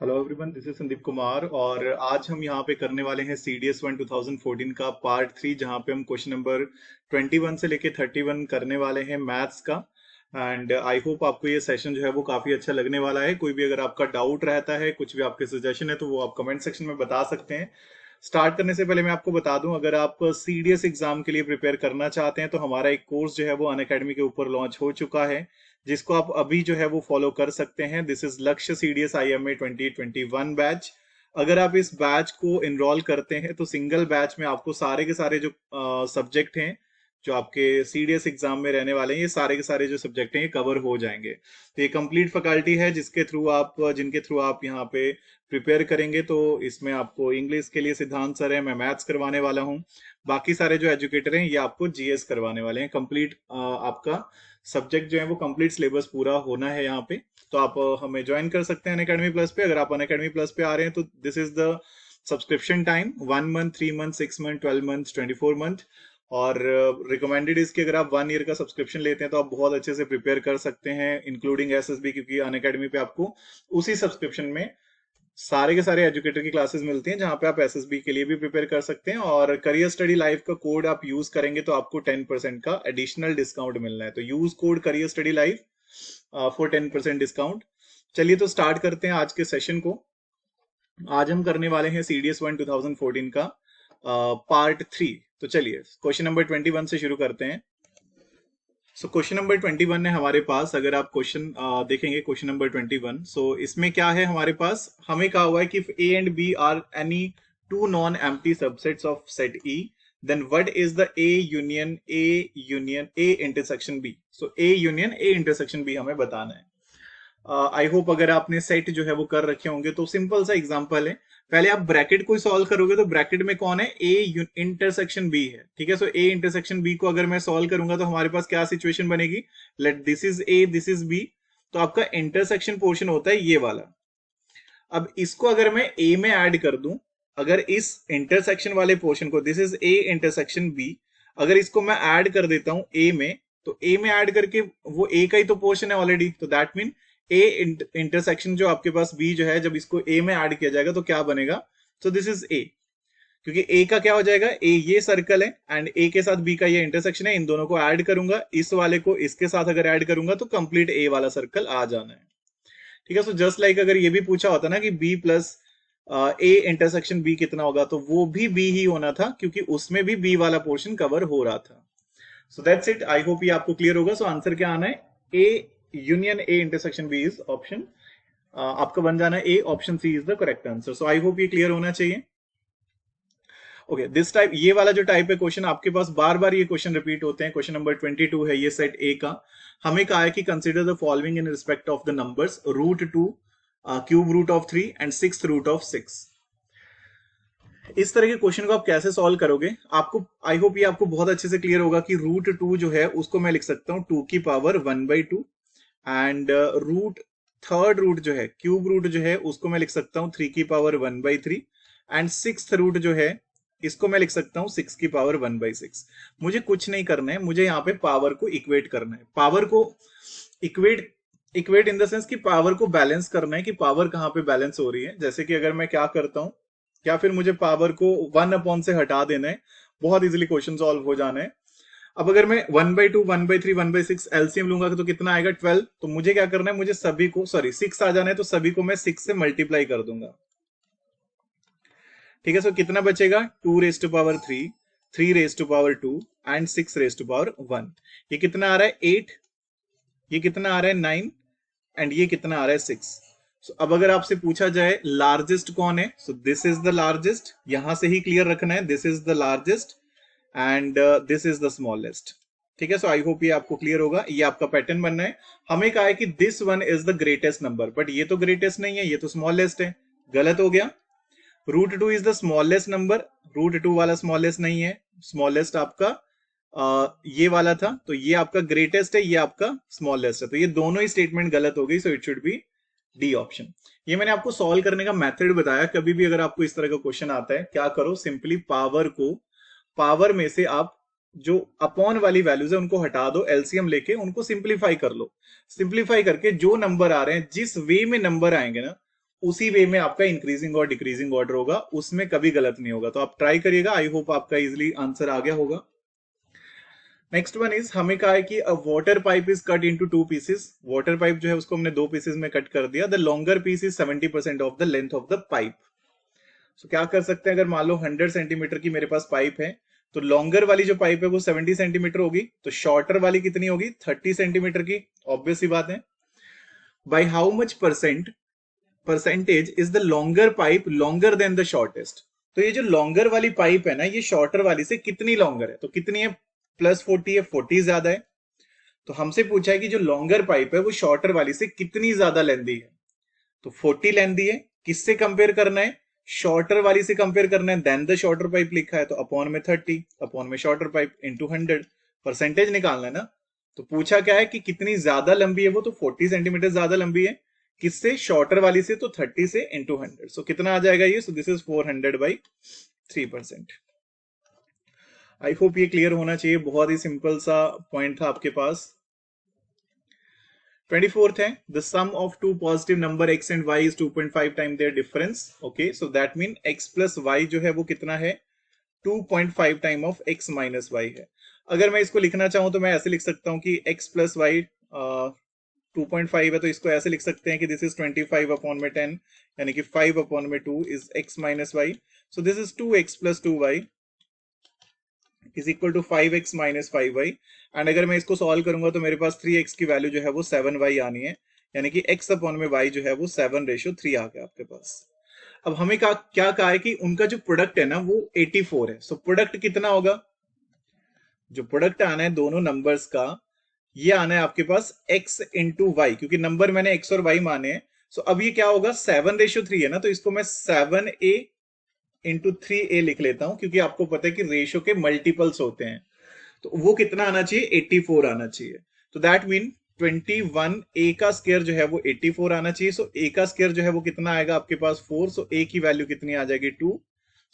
Hello everyone, this is Sandeep Kumar और आज हम यहाँ पे करने वाले हैं CDS 1 2014 का पार्ट 3, जहाँ पे हम क्वेश्चन नंबर 21 से लेके 31 करने वाले हैं मैथ्स का। एंड आई होप आपको ये सेशन जो है वो काफी अच्छा लगने वाला है। कोई भी अगर आपका डाउट रहता है, कुछ भी आपके सजेशन है, तो वो आप कमेंट सेक्शन में बता सकते हैं। स्टार्ट करने से पहले मैं आपको बता दूं, अगर आप CDS एग्जाम के लिए प्रिपेयर करना चाहते हैं तो हमारा एक कोर्स जो है वो अनअकैडमी के ऊपर लॉन्च हो चुका है, जिसको आप अभी जो है वो फॉलो कर सकते हैं। दिस इज लक्ष्य CDS IMA 2021 बैच। अगर आप इस बैच को इनरोल करते हैं तो सिंगल बैच में आपको सारे के सारे जो सब्जेक्ट हैं जो आपके CDS एग्जाम में रहने वाले हैं, ये सारे के सारे जो सब्जेक्ट हैं ये कवर हो जाएंगे। तो ये कंप्लीट फैकल्टी है जिनके थ्रू आप यहाँ पे प्रिपेयर करेंगे। तो इसमें आपको इंग्लिश के लिए सिद्धांत सर है, मैं मैथ्स करवाने वाला हूँ। बाकी सारे जो एजुकेटर हैं ये आपको GS करवाने वाले हैं। कंप्लीट आपका सब्जेक्ट जो है वो कंप्लीट सिलेबस पूरा होना है यहाँ पे। तो आप हमें ज्वाइन कर सकते हैं अनअकैडमी प्लस पे। अगर आप अनअकैडमी प्लस पे आ रहे हैं तो this is the subscription time: 1 month, 3 month, 6 month, 12 month, 24 month. और रिकमेंडेड इसके अगर आप 1 ईयर का सब्सक्रिप्शन लेते हैं तो आप बहुत अच्छे से प्रिपेयर कर सकते हैं, इंक्लूडिंग SSB, क्योंकि अनअकैडमी पे आपको उसी सब्सक्रिप्शन में सारे के सारे एजुकेटर की क्लासेस मिलती हैं, जहां पे आप SSB के लिए भी प्रिपेयर कर सकते हैं। और करियर स्टडी लाइव का कोड आप यूज करेंगे तो आपको 10% का एडिशनल डिस्काउंट मिलना है। तो use code career study live for 10% discount. चलिए तो स्टार्ट करते हैं आज के सेशन को। आज हम करने वाले हैं CDS 1 2014 का पार्ट 3। तो चलिए क्वेश्चन नंबर 21 से शुरू करते हैं। सो क्वेश्चन नंबर 21 है हमारे पास। अगर आप क्वेश्चन देखेंगे, क्वेश्चन नंबर 21, सो इसमें क्या है हमारे पास, हमें कहा हुआ है कि A and B are any two non empty subsets of set E, then what is the A intersection B। So A intersection B हमें बताना है। आई होप अगर आपने सेट जो है वो कर रखे होंगे, तो सिंपल सा एग्जांपल है। पहले आप ब्रैकेट को सॉल्व करोगे तो ब्रैकेट में कौन है, A इंटरसेक्शन B है। ठीक है, सो A इंटरसेक्शन B को अगर मैं सॉल्व करूंगा तो हमारे पास क्या सिचुएशन बनेगी, let this is A, this is B। तो आपका इंटरसेक्शन पोर्शन होता है ये वाला। अब इसको अगर मैं A में ऐड कर दूं, अगर इस इंटरसेक्शन वाले पोर्शन को, this is A intersection B, अगर इसको मैं ऐड कर देता हूं A में, तो A में ऐड करके वो A का ही तो पोर्शन है ऑलरेडी। तो दैट मीन A इंटरसेक्शन जो आपके पास B जो है, जब इसको A में ऐड किया जाएगा तो क्या बनेगा, तो दिस इज A। क्योंकि A का क्या हो जाएगा, A ये सर्कल है एंड A के साथ B का ये इंटरसेक्शन है। इन दोनों को ऐड करूंगा, इस वाले को इसके साथ अगर ऐड करूंगा तो कंप्लीट A वाला सर्कल आ जाना है। ठीक है, सो जस्ट लाइक अगर ये भी पूछा होता ना कि B plus A intersection B कितना होगा, तो वो भी B ही होना था, क्योंकि उसमें भी B वाला पोर्शन कवर हो रहा था। So that's it. I hope ये आपको क्लियर होगा। सो आंसर क्या आना है, A union A intersection B is option, आपका बन जाना है A, option C is the correct answer. So I hope ये क्लियर होना चाहिए। ओके, दिस टाइप, ये वाला जो टाइप है क्वेश्चन, आपके पास बार बार ये क्वेश्चन रिपीट होते हैं। क्वेश्चन नंबर 22 है ये सेट A का। हमें कहा है कि consider the following in respect of the numbers √2, cube root of 3 and six root of 6। इस तरह के क्वेश्चन को आप कैसे सॉल्व करोगे, आपको आई होप ये आपको बहुत अच्छे से क्लियर होगा कि √2 जो है उसको मैं लिख सकता हूँ 2 की पावर 1/2, एंड थर्ड रूट जो है, क्यूब रूट जो है, उसको मैं लिख सकता हूँ 3 की पावर 1/3, एंड सिक्स रूट जो है इसको मैं लिख सकता हूँ 6 की पावर 1/6। मुझे कुछ नहीं करना है, मुझे यहाँ पे पावर को इक्वेट करना है। पावर को equate equate in the sense कि पावर को बैलेंस करना है, कि पावर कहाँ पे बैलेंस हो रही है। जैसे कि अगर मैं क्या करता हूँ, क्या फिर मुझे पावर को 1 से हटा देना है, बहुत इजीली क्वेश्चन सॉल्व हो जाना है। अब अगर मैं 1/2, 1/3, 1/6 एलसीएम लूंगा तो कितना आएगा, 12। तो मुझे क्या करना है, मुझे सभी को, सॉरी 6 आ जाना है, तो सभी को मैं 6 से मल्टीप्लाई कर दूंगा। ठीक है, सो कितना बचेगा, 2⁻3, 3⁻2 एंड 6⁻1। ये कितना आ रहा है, 8। ये कितना आ रहा है, 9। एंड ये कितना आ रहा है, 6। सो अब अगर आपसे पूछा जाए लार्जेस्ट कौन है, सो दिस इज द लार्जेस्ट। यहां से ही क्लियर रखना है, this is the largest and this is the smallest. ठीक है, सो आई होप ये आपको क्लियर होगा। ये आपका पैटर्न बनना है। हमें कहा है कि this one is the greatest number, but ये तो ग्रेटेस्ट नहीं है, ये तो स्मॉलेस्ट है। गलत हो गया। √2 इज द स्मॉलेस्ट नंबर, √2 वाला स्मॉलेस्ट नहीं है। स्मॉलेस्ट आपका ये वाला था, तो ये आपका ग्रेटेस्ट है, ये आपका स्मॉलेस्ट है। तो ये दोनों ही स्टेटमेंट गलत हो गई, सो it should be D option. ये मैंने आपको सॉल्व करने का मेथड बताया। कभी भी अगर आपको इस तरह का क्वेश्चन आता है, क्या करो, सिंपली पावर में से आप जो अपॉन वाली वैल्यूज है उनको हटा दो, एलसीएम लेके उनको सिंप्लीफाई कर लो। सिंप्लीफाई करके जो नंबर आ रहे हैं, जिस वे में नंबर आएंगे ना, उसी वे में आपका इंक्रीजिंग और डिक्रीजिंग ऑर्डर होगा, उसमें कभी गलत नहीं होगा। तो आप ट्राई करिएगा, आई होप आपका इजिली आंसर आ गया होगा। नेक्स्ट वन इज, हमें कहा है कि अ water pipe is cut into two pieces. Water pipe जो है उसको हमने दो पीसेस में कट कर दिया। The longer piece is 70% of the length of the pipe. So क्या कर सकते हैं, अगर मान लो 100 सेंटीमीटर की मेरे पास पाइप है, तो लॉन्गर वाली जो पाइप है वो 70 सेंटीमीटर होगी, तो शॉर्टर वाली कितनी होगी, 30 सेंटीमीटर की। ऑब्वियस सी बात है। By how much percentage is the longer pipe longer than the shortest. तो ये जो लॉन्गर वाली पाइप है ना, ये शॉर्टर वाली से कितनी लॉन्गर है, तो कितनी है, +40 है, 40 ज्यादा है। तो हमसे पूछा है कि जो लॉन्गर पाइप है वो शॉर्टर वाली से कितनी ज्यादा लेंदी है, तो 40 लेंदी है। किससे कंपेयर करना है, शॉर्टर वाली से कंपेयर करना है, देन द शॉर्टर पाइप लिखा है, तो अपॉन में 30, अपॉन में शॉर्टर पाइप इंटू 100, परसेंटेज निकालना है ना। तो पूछा क्या है कि कितनी ज्यादा लंबी है वो, तो 40 सेंटीमीटर ज्यादा लंबी है। किससे, शॉर्टर वाली से, तो 30 से इंटू 100। सो कितना आ जाएगा ये, सो दिस इज 400/3%। आई होप ये क्लियर होना चाहिए, बहुत ही सिंपल सा पॉइंट था आपके पास। 24th है, the sum of two positive number x एंड y is 2.5 time their difference. Okay, so that mean x plus y जो है वो कितना है, 2.5 time of x minus y है। अगर मैं इसको लिखना चाहूं तो मैं ऐसे लिख सकता हूं कि x प्लस वाई 2.5 है, तो इसको ऐसे लिख सकते हैं कि दिस इज 25/10, यानी कि 5/2 is x minus y. So this is 2x plus 2y is equal to 5x minus 5y। And अगर मैं इसको सॉल्व करूंगा तो मेरे पास 3x की वैल्यू जो है वो 7y आनी है, यानी कि x अपॉन में y जो है वो 7:3 आ गया आपके पास। अब हमें क्या कहा है कि उनका जो प्रोडक्ट है ना वो 84 है। सो प्रोडक्ट कितना होगा, जो प्रोडक्ट आना है दोनों नंबर्स का, ये आना है आपके पास x इंटू वाई, क्योंकि नंबर मैंने x और y माने हैं। सो अब ये क्या होगा, 7:3 है ना, तो इसको मैं 7a इंटू 3a लिख लेता हूं, क्योंकि आपको पता है कि रेशियो के मल्टीपल्स होते हैं। तो वो कितना आना चाहिए, 84 आना चाहिए। तो दैट मीन 21a का स्क्वायर जो है वो 84 आना चाहिए। सो a का स्क्वायर जो है वो कितना आएगा आपके पास 4। सो a की वैल्यू कितनी आ जाएगी 2।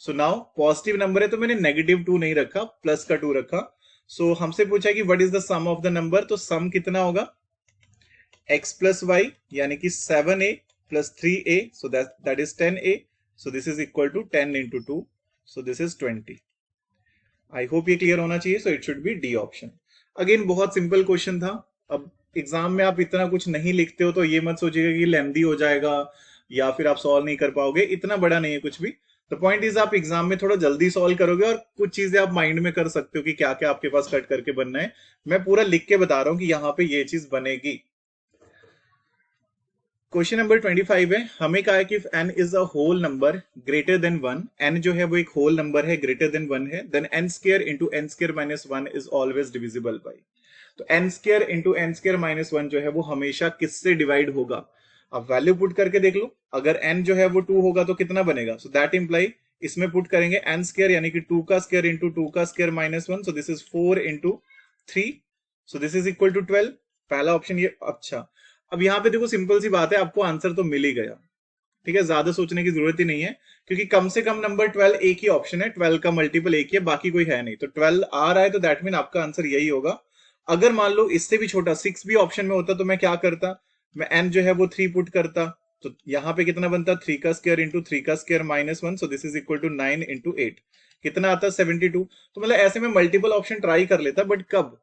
सो नाउ पॉजिटिव नंबर है तो मैंने -2 नहीं रखा, प्लस का 2 रखा। सो हमसे पूछा कि what is the sum of the number, तो सम कितना होगा, x प्लस वाई, यानी कि 7a plus 3a, so that is 10a। So this is equal to 10 into 2, so this is 20। I hope ये क्लियर होना चाहिए। So it should be D option. Again बहुत simple question था। अब exam में आप इतना कुछ नहीं लिखते हो तो ये मत सोचिएगा कि लेंदी हो जाएगा या फिर आप सॉल्व नहीं कर पाओगे, इतना बड़ा नहीं है कुछ भी। द पॉइंट इज आप एग्जाम में थोड़ा जल्दी सॉल्व करोगे और कुछ चीजें आप माइंड में कर सकते हो कि क्या क्या आपके पास कट करके बनना है। मैं पूरा लिख के बता रहा हूं कि यहाँ पे ये चीज बनेगी। क्वेश्चन नंबर 25 है, हमें कहा है कि n is a whole number greater than 1, n जो है वो एक होल नंबर है, ग्रेटर देन 1 है, then n square into n square minus 1 is always divisible by. तो n square into n square minus 1 जो है वो हमेशा किससे डिवाइड होगा, अब वैल्यू पुट करके देख लो। अगर n जो है वो 2 होगा तो कितना बनेगा, सो दैट इंप्लाई इसमें पुट करेंगे n स्क्वायर यानी कि 2 का स्क्वायर इंटू 2 का square minus 1, so this is 4 into 3, so this is equal to 12। पहला ऑप्शन ये। अच्छा, अब यहाँ पे देखो सिंपल सी बात है, आपको आंसर तो मिल ही गया, ठीक है, ज्यादा सोचने की जरूरत ही नहीं है, क्योंकि कम से कम नंबर 12 एक ही ऑप्शन है, 12 का मल्टीपल एक ही है, बाकी कोई है नहीं। तो 12 आ रहा है तो दैट मीन आपका आंसर यही होगा। अगर मान लो इससे भी छोटा 6 भी ऑप्शन में होता तो मैं क्या करता, मैं n जो है वो 3 पुट करता, तो यहाँ पे कितना बनता, 3 का स्क्वायर इंटू 3 का square minus 1, so this is equal to 9 into 8, कितना आता, 72। तो मतलब ऐसे में मल्टीपल ऑप्शन ट्राई कर लेता, बट कब,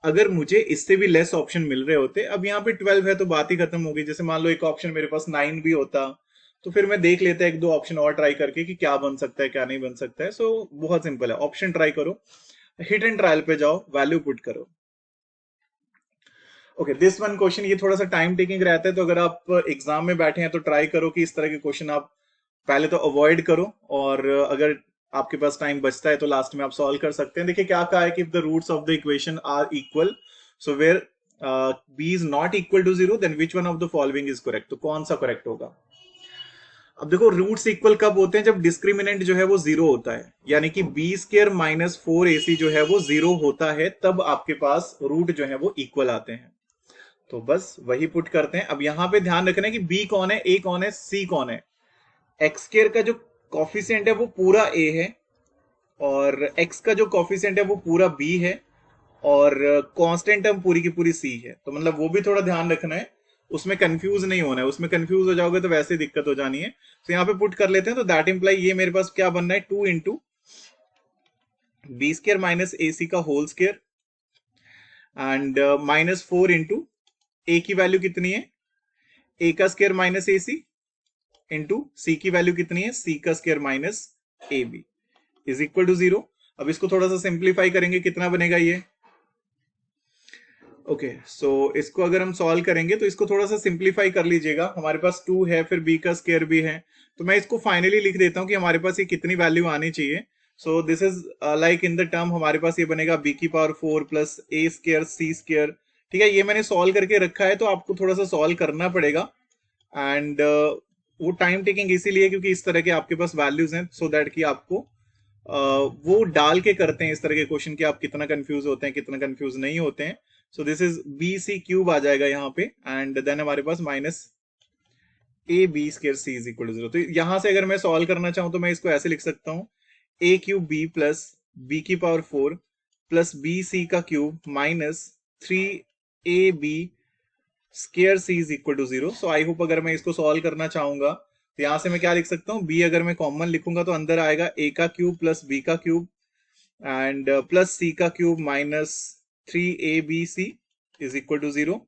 अगर मुझे इससे भी लेस ऑप्शन मिल रहे होते। अब यहाँ पे 12 है तो बात ही खत्म हो गई। जैसे मान लो एक ऑप्शन मेरे पास 9 भी होता तो फिर मैं देख लेता एक दो ऑप्शन और ट्राई करके कि क्या बन सकता है क्या नहीं बन सकता है। सो बहुत सिंपल है, ऑप्शन ट्राई करो, हिट एंड ट्रायल पे जाओ, वैल्यू पुट करो। ओके, दिस वन क्वेश्चन ये थोड़ा सा टाइम टेकिंग रहता है, तो अगर आप एग्जाम में बैठे हैं तो ट्राई करो कि इस तरह के क्वेश्चन आप पहले तो अवॉइड करो, और अगर आपके पास टाइम बचता है तो लास्ट में आप सॉल्व कर सकते हैं। देखिए क्या कहा है कि if the roots of the equation are equal, so where b is not equal to 0 then which one of the following is correct. तो कौन सा करेक्ट होगा। अब देखो रूट्स इक्वल कब होते हैं, जब डिस्क्रिमिनेंट जो है वो 0 होता है, यानी कि b स्क्वायर माइनस 4ac जो है वो 0 होता है, तब आपके पास रूट जो है वो इक्वल आते हैं। तो बस वही पुट करते हैं। अब यहां पे ध्यान रखना है कि b कौन है, a कौन है, c कौन है। एक्स स्क्वायर का जो कॉफिशिएंट है वो पूरा a है, और x का जो कॉफिशिएंट है वो पूरा b है, और कांस्टेंट टर्म पूरी की पूरी c है। तो मतलब वो भी थोड़ा ध्यान रखना है। उसमें कंफ्यूज नहीं होना है, उसमें कंफ्यूज हो जाओगे तो वैसे दिक्कत हो जानी है। तो यहाँ पे पुट कर लेते हैं, तो दैट इंप्लाई ये मेरे पास क्या बनना है, 2 into B square minus A C का whole square and minus 4 into A की वैल्यू कितनी है, ए का square minus A C into C की वैल्यू कितनी है, सी का square minus A B is equal to 0। अब इसको थोड़ा सा सिंप्लीफाई करेंगे, कितना बनेगा ये, ओके सो इसको अगर हम सॉल्व करेंगे तो इसको थोड़ा सा सिंप्लीफाई कर लीजिएगा। हमारे पास 2 है, फिर b का स्केयर भी है, तो मैं इसको फाइनली लिख देता हूं कि हमारे पास ये कितनी वैल्यू आनी चाहिए। सो this is like in the term हमारे पास ये बनेगा b की पावर 4 प्लस ए स्केयर सी स्केयर। ठीक है, ये मैंने सॉल्व करके रखा है, तो आपको थोड़ा सा सॉल्व करना पड़ेगा एंड वो टाइम टेकिंग इसीलिए क्योंकि इस तरह के आपके पास वैल्यूज हैं, सो दैट कि आपको वो डाल के करते हैं इस तरह के क्वेश्चन कि आप कितना कंफ्यूज होते हैं कितना कंफ्यूज नहीं होते हैं। So this is B C cube आ जाएगा यहाँ पे एंड देन हमारे पास minus A B square C is equal to 0। तो यहां से अगर मैं सॉल्व करना चाहूं तो मैं इसको ऐसे लिख सकता हूं, a cube b plus b की पावर 4 प्लस बी सी का cube minus 3 a B square C is equal to 0। So I hope अगर मैं इसको सॉल्व करना चाहूंगा तो यहां से मैं क्या लिख सकता हूँ, b अगर मैं कॉमन लिखूंगा तो अंदर आएगा a का क्यूब प्लस b का क्यूब एंड प्लस c का cube minus 3abc is equal to 0।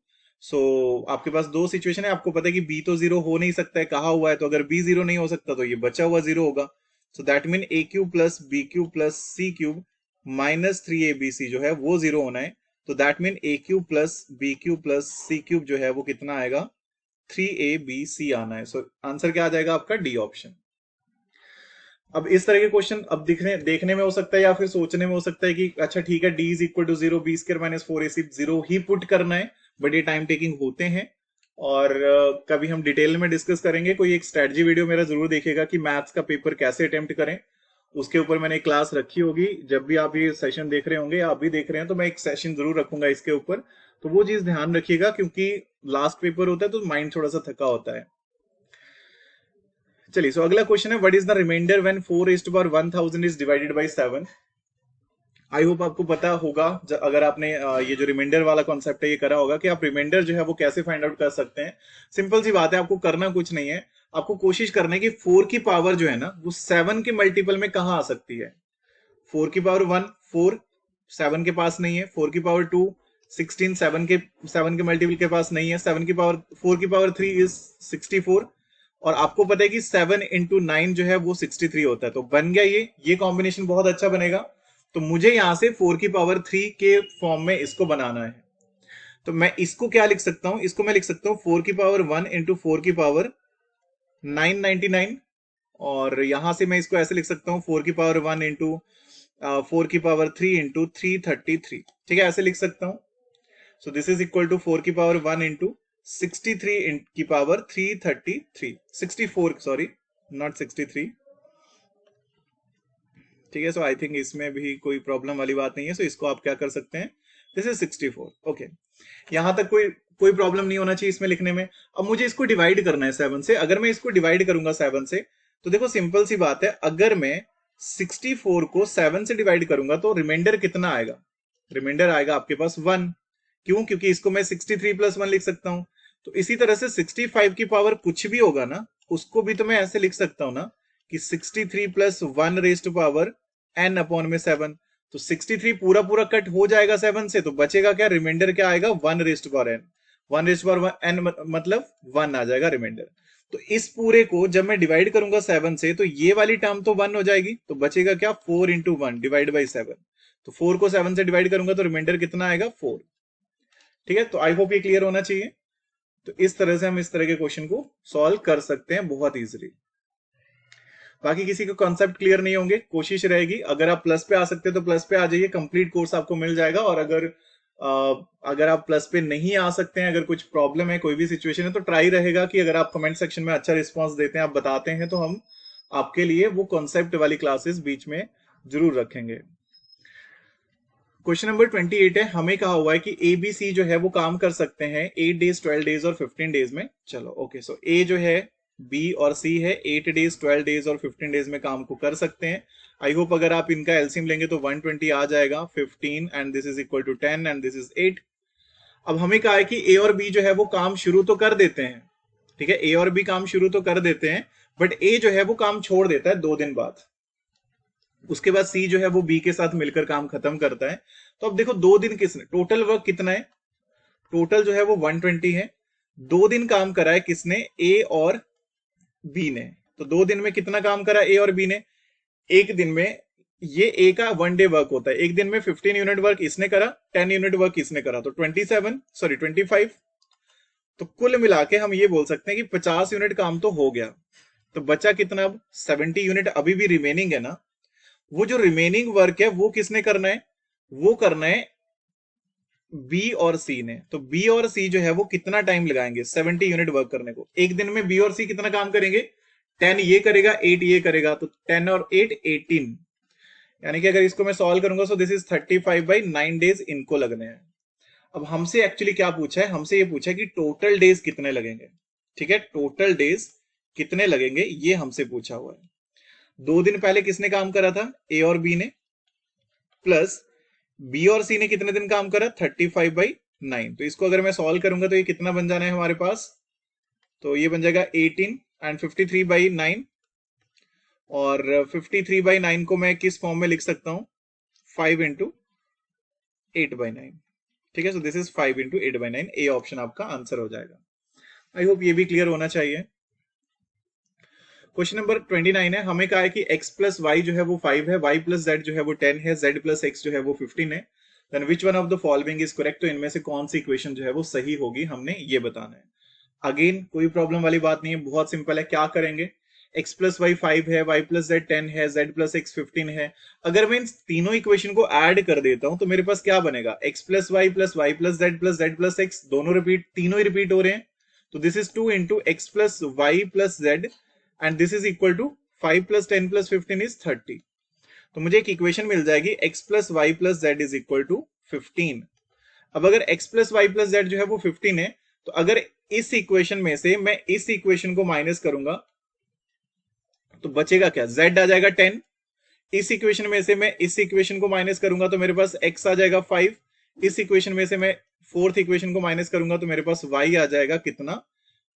So आपके पास दो सिचुएशन है, आपको पता है कि b तो 0 हो नहीं सकता है, कहा हुआ है, तो अगर b 0 नहीं हो सकता तो ये बचा हुआ 0 होगा। सो that mean a cube plus b cube plus c cube minus 3abc जो है वो 0 होना है। तो that mean a cube plus b cube plus c cube जो है वो कितना आएगा, 3abc आना है। सो आंसर क्या आ जाएगा आपका, डी ऑप्शन। अब इस तरह के क्वेश्चन अब देखने में हो सकता है या फिर सोचने में हो सकता है कि अच्छा ठीक है, D is equal to 0, b square minus 4ac 0 ही पुट करना है, बट ये टाइम टेकिंग होते हैं और कभी हम डिटेल में डिस्कस करेंगे। कोई एक स्ट्रेटजी वीडियो मेरा जरूर देखिएगा कि मैथ्स का पेपर कैसे अटेम्प्ट करें, उसके ऊपर मैंने एक क्लास रखी होगी। जब भी आप ये सेशन देख रहे होंगे, आप भी देख रहे हैं, तो मैं एक सेशन जरूर रखूंगा इसके ऊपर, तो वो चीज ध्यान रखिएगा क्योंकि लास्ट पेपर होता है तो माइंड थोड़ा सा थका होता है। चलिए, सो अगला क्वेश्चन है, what is the remainder when 4 raised to power 1000 is divided by 7। I hope आपको पता होगा, अगर आपने ये जो रिमाइंडर वाला कॉन्सेप्ट है ये करा होगा कि आप रिमाइंडर जो है वो कैसे फाइंड आउट कर सकते हैं। सिंपल सी बात है, आपको करना कुछ नहीं है, आपको कोशिश करना है कि 4 की पावर जो है ना वो 7 के मल्टीपल में कहां आ सकती है। 4 की पावर 1 4 7 के पास नहीं है, 4 की पावर 2 16 7 के मल्टीपल के पास नहीं है, 7 की पावर 4 की पावर 3 इज 64 और आपको पता है कि 7 इंटू 9 जो है वो 63 होता है। तो बन गया ये कॉम्बिनेशन बहुत अच्छा बनेगा। तो मुझे यहां से 4 की पावर 3 के फॉर्म में इसको बनाना है, तो मैं इसको क्या लिख सकता हूं, इसको मैं लिख सकता हूं 4 की पावर 1 इंटू 4 की पावर 999 और यहां से मैं इसको ऐसे लिख सकता हूं 4 की पावर 1 इंटू 4 की पावर 3 इंटू 333। ठीक है, ऐसे लिख सकता हूं। So this is equal to 4 की पावर 1 इंटू 63 की पावर 333 64 सॉरी नॉट 63। ठीक है, सो आई थिंक इसमें भी कोई प्रॉब्लम वाली बात नहीं है। सो इसको आप क्या कर सकते हैं, दिस इज 64। ओके, यहां तक कोई प्रॉब्लम नहीं होना चाहिए इसमें लिखने में। अब मुझे इसको डिवाइड करना है 7 से। अगर मैं इसको डिवाइड करूंगा 7 से तो देखो सिंपल सी बात है, अगर मैं 64 को 7 से डिवाइड करूंगा तो रिमाइंडर कितना आएगा, रिमाइंडर आएगा आपके पास 1। क्यों, क्योंकि इसको मैं 63 प्लस 1 लिख सकता हूं। तो इसी तरह से 65 की पावर कुछ भी होगा ना, उसको भी तो मैं ऐसे लिख सकता हूं ना कि 63 plus 1 raise to power n upon में 7। तो 63 पूरा पूरा कट हो जाएगा 7 से, तो बचेगा क्या, रिमाइंडर क्या आएगा, 1 raise to power n। 1 raise to power n मतलब 1 आ जाएगा रिमाइंडर। तो इस पूरे को जब मैं डिवाइड करूंगा 7 से तो ये वाली टर्म तो 1 हो जाएगी, तो बचेगा क्या, 4 इंटू 1 डिवाइड बाई 7। तो 4 को 7 से डिवाइड करूंगा तो रिमाइंडर कितना आएगा, 4। ठीक है, तो आई होप ये क्लियर होना चाहिए। तो इस तरह से हम इस तरह के क्वेश्चन को सॉल्व कर सकते हैं बहुत इजीली। बाकी किसी को कॉन्सेप्ट क्लियर नहीं होंगे, कोशिश रहेगी अगर आप प्लस पे आ सकते हैं तो प्लस पे आ जाइए, कंप्लीट कोर्स आपको मिल जाएगा। और अगर आप प्लस पे नहीं आ सकते हैं, अगर कुछ प्रॉब्लम है, कोई भी सिचुएशन है, तो ट्राई रहेगा कि अगर आप कमेंट सेक्शन में अच्छा रिस्पॉन्स देते हैं, आप बताते हैं, तो हम आपके लिए वो कॉन्सेप्ट वाली क्लासेस बीच में जरूर रखेंगे। क्वेश्चन नंबर 28 है, हमें कहा हुआ है कि ए बी सी जो है वो काम कर सकते हैं 8 डेज 12 डेज और 15 डेज में। चलो ओके, सो ए जो है, बी और सी है, 8 डेज 12 डेज और 15 डेज में काम को कर सकते हैं। आई होप अगर आप इनका एलसीएम लेंगे तो 120 आ जाएगा, 15 and this is equal to 10 and this is 8। अब हमें कहा है कि ए और बी जो है वो काम शुरू तो कर देते हैं, ठीक है, ए और बी काम शुरू तो कर देते हैं, बट ए जो है वो काम छोड़ देता है 2 दिन बाद। उसके बाद सी जो है वो बी के साथ मिलकर काम खत्म करता है। तो अब देखो 2 दिन किसने, टोटल वर्क कितना है, टोटल जो है वो 120 है। 2 दिन काम करा है किसने, ए और बी ने। तो 2 दिन में कितना काम करा ए और बी ने, एक दिन में, ये ए का 1 डे वर्क होता है, एक दिन में 15 यूनिट वर्क इसने करा, 10 यूनिट वर्क इसने करा, तो 25। तो कुल मिला के हम ये बोल सकते हैं कि 50 यूनिट काम तो हो गया। तो बचा कितना, अब 70 यूनिट अभी भी रिमेनिंग है ना। वो जो रिमेनिंग वर्क है वो किसने करना है, वो करना है बी और सी ने। तो बी और सी जो है वो कितना टाइम लगाएंगे 70 यूनिट वर्क करने को। एक दिन में बी और सी कितना काम करेंगे, 10 ये करेगा, 8 ये करेगा, तो 10 और 8 18। यानी कि अगर इसको मैं सॉल्व करूंगा तो दिस इज 35/9 डेज इनको लगने हैं। अब हमसे एक्चुअली क्या पूछा है, हमसे ये पूछा है कि टोटल डेज कितने लगेंगे, ठीक है, टोटल डेज कितने लगेंगे ये हमसे पूछा हुआ है। 2 दिन पहले किसने काम करा था, ए और बी ने, प्लस बी और सी ने कितने दिन काम करा, 35/9। तो इसको अगर मैं सॉल्व करूंगा तो ये कितना बन जाना है हमारे पास, तो ये बन जाएगा 18 एंड 53/9। और 53/9 को मैं किस फॉर्म में लिख सकता हूं, 5 इंटू 8/9, ठीक है। सो this is 5 into 8/9। A option आपका आंसर हो जाएगा। आई होप ये भी क्लियर होना चाहिए। क्वेश्चन नंबर 29 है, हमें कहा है कि x प्लस वाई जो है वो 5 है, y प्लस जेड जो है वो 10 है, z प्लस x जो है वो 15 है, then which one of the following is correct. तो इनमें से कौन सी इक्वेशन जो है वो सही होगी, हमने ये बताना है। अगेन कोई प्रॉब्लम वाली बात नहीं है, बहुत सिंपल है। क्या करेंगे, x प्लस वाई 5 है, y प्लस जेड 10 है, z प्लस x 15 है। अगर मैं इन तीनों इक्वेशन को ऐड कर देता हूं तो मेरे पास क्या बनेगा, x plus y plus z plus x, दोनों रिपीट, तीनों ही रिपीट हो रहे हैं। तो this is 2 into x plus y plus z and this is equal to 5 plus 10 plus 15 is 30। तो मुझे एक इक्वेशन मिल जाएगी, x plus y plus z is equal to 15। अब अगर x plus y plus z जो है वो 15 है, तो अगर इस इक्वेशन में से मैं इस इक्वेशन को माइनस करूंगा तो बचेगा क्या, z आ जाएगा 10। इस इक्वेशन में से मैं इस इक्वेशन को माइनस करूंगा तो मेरे पास x आ जाएगा 5। इस इक्वेशन में से मैं फोर्थ इक्वेशन को माइनस करूंगा तो मेरे पास y आ जाएगा कितना,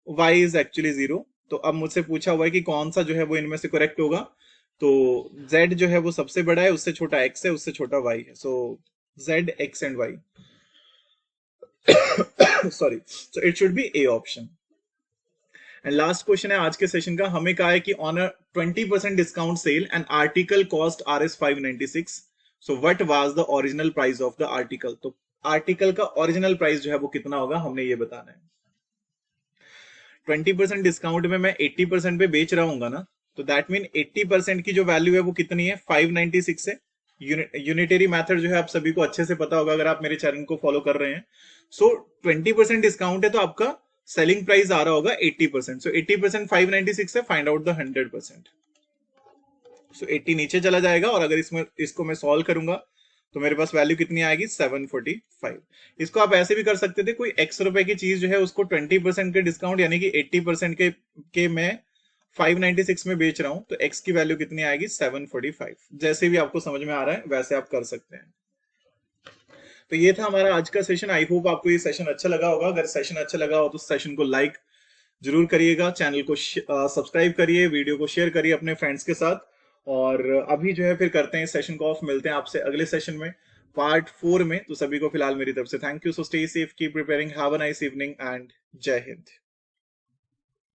y इज एक्चुअली 0। तो अब मुझसे पूछा हुआ है कि कौन सा जो है वो इनमें से करेक्ट होगा। तो z जो है वो सबसे बड़ा है, उससे छोटा x है, उससे छोटा y है। सो z, x एंड y, sorry, so it should B A option. And last question है आज के सेशन का, हमें कहा है कि on a 20% discount sale an article cost Rs 596, so what was the original price of the article. तो आर्टिकल का ओरिजिनल प्राइस जो है वो कितना होगा, हमने ये बताना है। 20% डिस्काउंट में मैं 80% पे बेच रहा हूँ ना, तो दैट मीन 80% की जो वैल्यू है वो कितनी है, 596 है। यूनिटरी मेथड जो है आप सभी को अच्छे से पता होगा अगर आप मेरे चैनल को फॉलो कर रहे हैं। सो 20% डिस्काउंट है तो आपका सेलिंग प्राइस आ रहा होगा 80%। सो 80% 596 है, फाइंड आउट द 100%। सो 80 नीचे चला जाएगा और अगर इसको मैं सॉल्व करूंगा तो मेरे पास वैल्यू कितनी आएगी, 745। इसको आप ऐसे भी कर सकते थे, कोई x रुपए की चीज जो है उसको 20% के डिस्काउंट यानी कि 80% के मैं 596 में बेच रहा हूं, तो x की वैल्यू कितनी आएगी, 745। जैसे भी आपको समझ में आ रहा है वैसे आप कर सकते हैं। तो ये था हमारा आज का सेशन। आई होप आपको ये सेशन अच्छा लगा होगा। अगर सेशन अच्छा लगा हो तो सेशन को लाइक जरूर करिएगा, चैनल को सब्सक्राइब करिए, वीडियो को शेयर करिए अपने फ्रेंड्स के साथ। और अभी जो है फिर करते हैं सेशन को ऑफ, मिलते हैं आपसे अगले सेशन में पार्ट 4 में। तो सभी को फिलहाल मेरी तरफ से thank you. So stay safe, keep preparing, have a nice evening and जय हिंद।